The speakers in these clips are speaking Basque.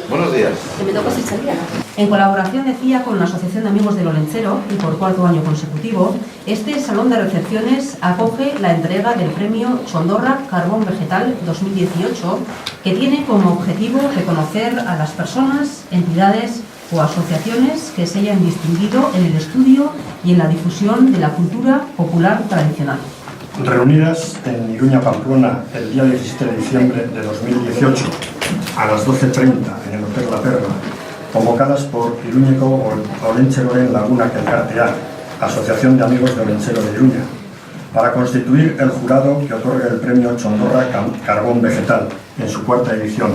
Buenos días. En colaboración, decía, con la Asociación de Amigos del Olentzero y por cuarto año consecutivo, este salón de recepciones acoge la entrega del premio Chondorra Carbón Vegetal 2018, que tiene como objetivo reconocer a las personas, entidades o asociaciones que se hayan distinguido en el estudio y en la difusión de la cultura popular tradicional. Reunidas en Iruña, Pamplona, el día 17 de diciembre de 2018, a las 12:30 en el Hotel La Perla, convocadas por Iruñeko Olentzeroen Lagunak Elkartea, Asociación de Amigos de Olentzero de Iruña, para constituir el jurado que otorga el premio Chondorra Carbón Vegetal en su cuarta edición.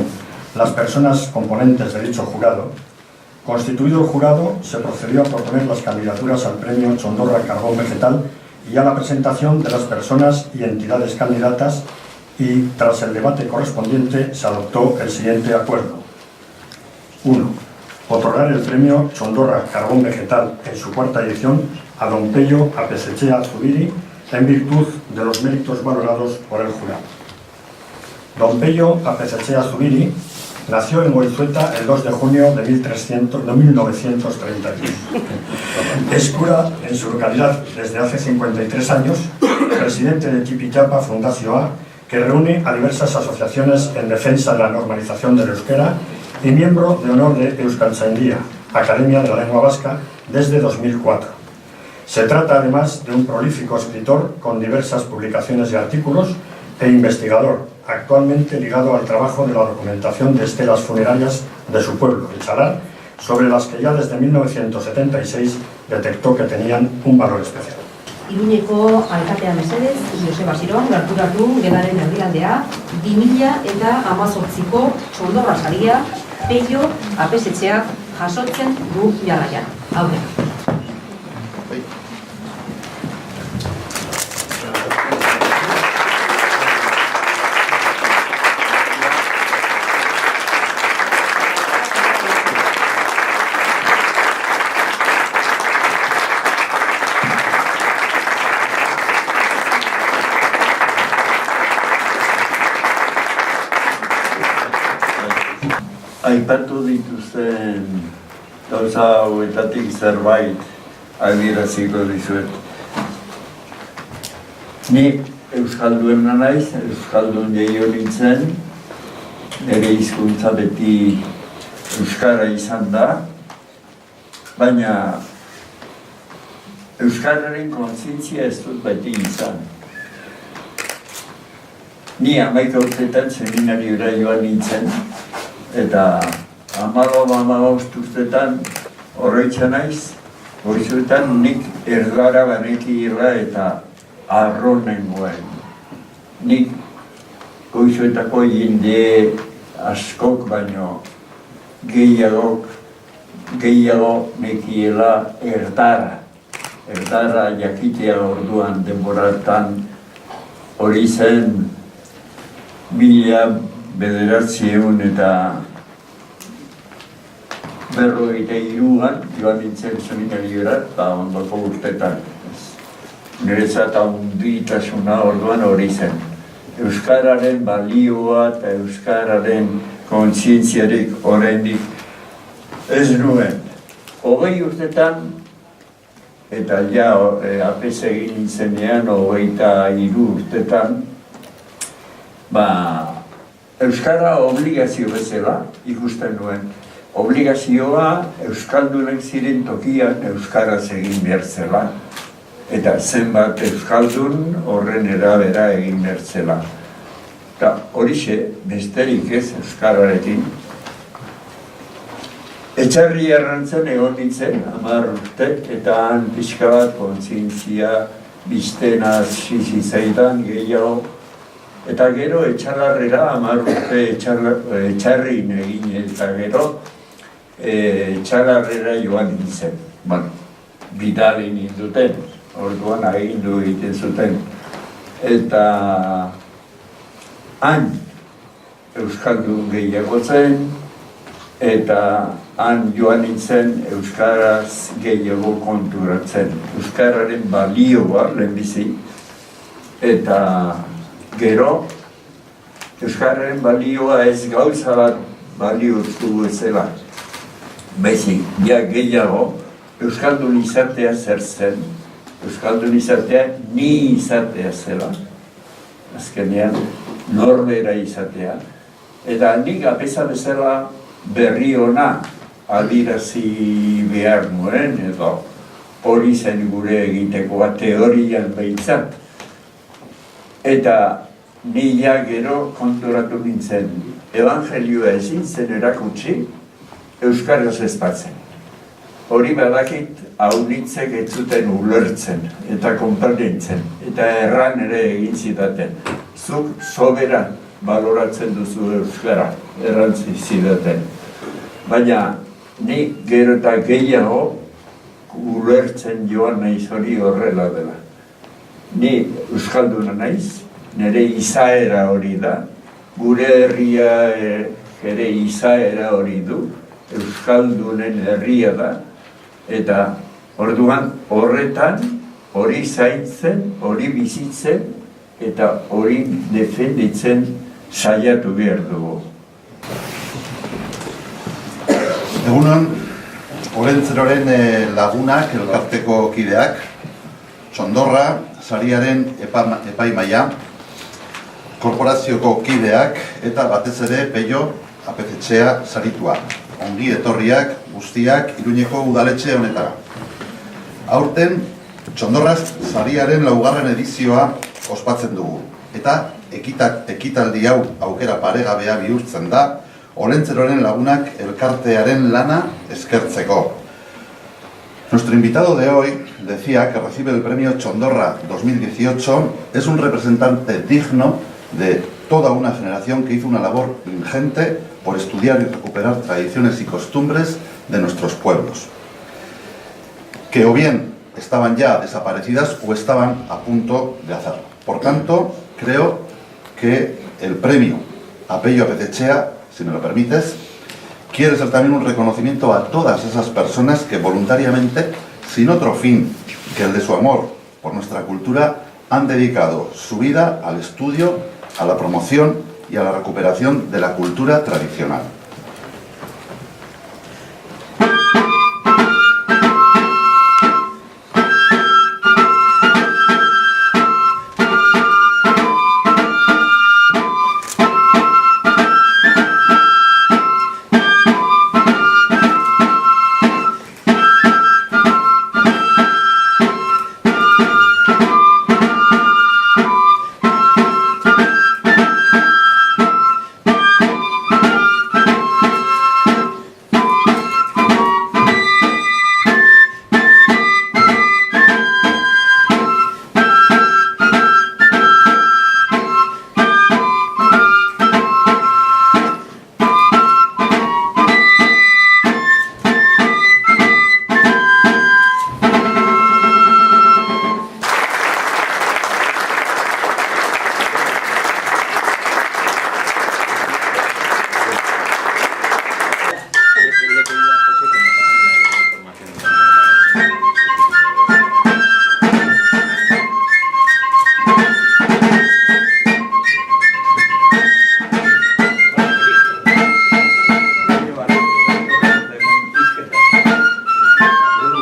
Las personas componentes de dicho jurado. Constituido el jurado, se procedió a proponer las candidaturas al premio Chondorra Carbón Vegetal y a la presentación de las personas y entidades candidatas, y tras el debate correspondiente se adoptó el siguiente acuerdo. 1. Otorgar el premio Chondorra Carbón Vegetal en su cuarta edición a don Pello Apezechea Zubiri en virtud de los méritos valorados por el jurado. Don Pello Apezechea Zubiri nació en Goizueta el 2 de junio de 1931. Es cura en su localidad desde hace 53 años, presidente de Txipitxapa Fundazioa, que reúne a diversas asociaciones en defensa de la normalización del euskera, y miembro de honor de Euskaltzaindia, Academia de la Lengua Vasca, desde 2004. Se trata además de un prolífico escritor con diversas publicaciones y artículos e investigador, actualmente ligado al trabajo de la documentación de estelas funerarias de su pueblo, el Chalar, sobre las que ya desde 1976 detectó que tenían un valor especial. Iruñeko alkatea mesedez, Joseba Siron, gerturatu gedaren erdialdea, 2018ko Txondorra saria Pello Apezechea jasotzen du jarraian. Aurrera. Aipatu dituzten gauza hauetatik zerbait adieraziko dizuet. Ni euskalduena naiz, euskaldun jaio nintzen, nire hizkuntza beti euskara izan da, baina euskararen kontzientzia ez dut beti izan. Ni 11 urtetan seminariora joan nintzen, eta 15 urtetan horreitza naiz, Goizuetan nik erdara banekila eta arro nengoen. Nik Goizuetako jende askok baino gehiago nekiela erdara. Erdara jakitea orduan denboratan hori zen 1993 eta 53an joan nintzen seminariora eta ondoko urtetan. Niretzat handitasuna orduan hori zen. Euskararen balioa eta euskararen kontzientziarik oraindik ez nuen. 20 urtetan eta ja apez egin nintzenean 23 urtetan, euskara obligazio bezala ikusten nuen. Obligazioa euskaldunak ziren tokian euskaraz egin behar zela. Eta zenbat euskaldun horren erabera egin behar zela. Eta horixe, besterik ez euskararekin. Etxarri errantzen egon nintzen, 10 urte, eta han pixka bat kontzientzia bizten hasi zaidan gehiago. Eta gero etxalarrera 10 urte etxarrin egin eta gero etxalarrera joan nintzen. Bidali ninduten, orduan agindu egiten zuten. Eta han euskaldun gehiago zen, eta han joan nintzen euskaraz gehiago konturatzen. Euskararen balioa lehenbizi, eta gero euskararen balioa ez gauza bat balioztu ezela. Baizik, ja gehiago, euskaldun izatea zer zen, euskaldun izatea ni izatea zela, azkenean norbera izatea, eta nik apesa bezala berri ona adirazi behar nuen, edo hori zen gure egitekoa teorian behintzat. Eta nila gero konturatu nintzen, evangelioa ezin zen erakutsi, euskaraz ez batzen. Hori badakit aunitzek ez zuten ulertzen eta konprenditzen, eta erran ere egin zidaten. Zuk soberan baloratzen duzu euskara, errantzi zidaten. Baina nik gero eta gehiago ulertzen joan naiz hori horrela dela. Ni euskalduna naiz, nire izaera hori da, gure herria ere izaera hori du, euskaldunen herria da, eta orduan horretan, hori zaintzen, hori bizitzen, eta hori defenditzen saiatu behar dugu. Egunon, Olentzeroren lagunak, elkarteko kideak, Txondorra, sariaren epaimaia, korporazioko kideak, eta batez ere Peio Apetxea saritua. Ongi etorriak guztiak Iruñeko udaletxe honetara. Aurten, Txondorraz sariaren laugarren edizioa ospatzen dugu. Eta ekitaldi hau aukera paregabea bihurtzen da, Olentzeroren lagunak elkartearen lana eskertzeko. Nuestro invitado de hoy decía que recibe el premio Txondorra 2018, es un representante digno de toda una generación que hizo una labor ingente por estudiar y recuperar tradiciones y costumbres de nuestros pueblos, que o bien estaban ya desaparecidas o estaban a punto de hacerlo. Por tanto, creo que el premio a Peio Apetxea, si me lo permites, quiere ser también un reconocimiento a todas esas personas que voluntariamente, sin otro fin que el de su amor por nuestra cultura, han dedicado su vida al estudio, a la promoción y a la recuperación de la cultura tradicional.